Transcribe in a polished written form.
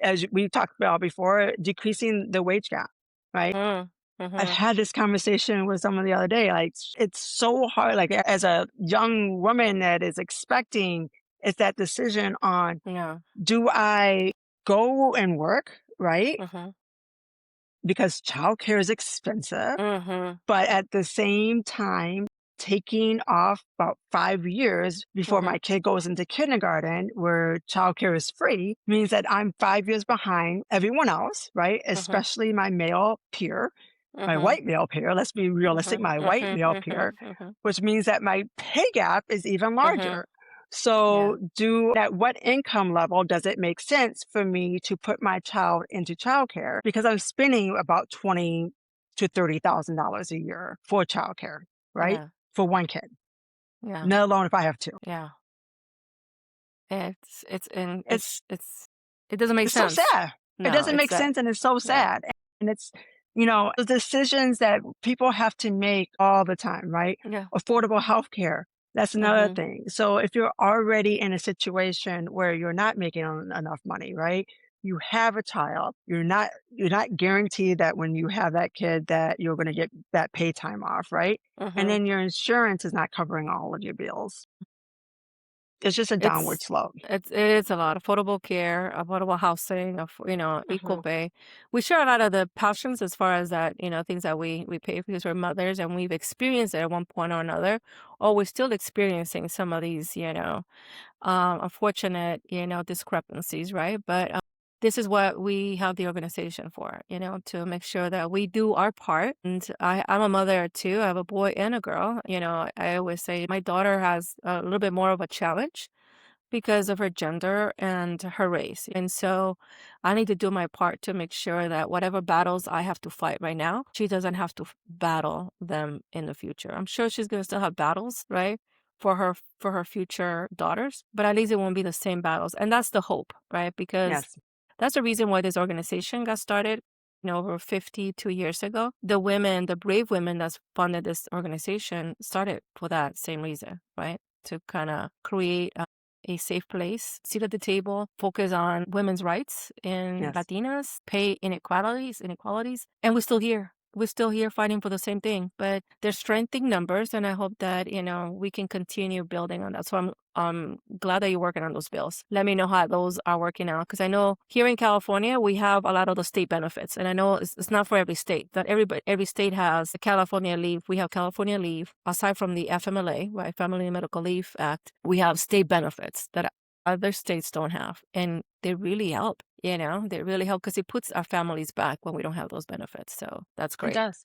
as we talked about before, decreasing the wage gap, right? Mm, I've mhm. had this conversation with someone the other day. Like, it's so hard. Like, as a young woman that is expecting, it's that decision on, Yeah. do I go and work, right? Mhm. Because childcare is expensive, Mhm. but at the same time, taking off about 5 years before Mhm. my kid goes into kindergarten, where childcare is free, means that I'm 5 years behind everyone else, right? Mhm. Especially my male peer, my Mhm. white male peer. Let's be realistic, Mhm. my white Mhm. male peer, Mhm. Mhm. which means that my pay gap is even Mhm. larger. Yeah. So, at what income level does it make sense for me to put my child into childcare? Because I'm spending about $20,000 to $30,000 a year for childcare, right? Yeah. For one kid, Yeah. let alone if I have two. Yeah. It's and It's it doesn't make it's so sense. sad. It No, doesn't it's make that. sense, and it's so Yeah. sad. And it's, the decisions that people have to make all the time, right? Yeah. Affordable healthcare, that's another Mhm. thing. So if you're already in a situation where you're not making enough money, right? You have a child, you're not guaranteed that when you have that kid that you're going to get that pay time off, right? And Mhm. then your insurance is not covering all of your bills. It's just a downward It's slope. it is a lot. Affordable care, affordable housing, equal Mhm. pay. We share a lot of the passions as far as that, things that we pay because we're mothers and we've experienced it at one point or another, or we're still experiencing some of these, unfortunate, discrepancies, right? But this is what we have the organization for, to make sure that we do our part. And I'm a mother too. I have a boy and a girl. I always say my daughter has a little bit more of a challenge because of her gender and her race. And so I need to do my part to make sure that whatever battles I have to fight right now, she doesn't have to battle them in the future. I'm sure she's going to still have battles, right? For her future daughters, but at least it won't be the same battles. And that's the hope, right? Because Yes. that's the reason why this organization got started, over 52 years ago. The women, the brave women that funded this organization started for that same reason, right? To kind of create a safe place, seat at the table, focus on women's rights in Yes. Latinas, pay inequalities, and we're still here. We're still here fighting for the same thing, but there's strength in numbers, and I hope that we can continue building on that. So I'm glad that you're working on those bills. Let me know how those are working out, because I know here in California we have a lot of the state benefits, and I know it's not for every state. That every state has California leave. We have California leave aside from the FMLA, right, Family and Medical Leave Act. We have state benefits that other states don't have, and they really help. They really help because it puts our families back when we don't have those benefits. So that's It great. does.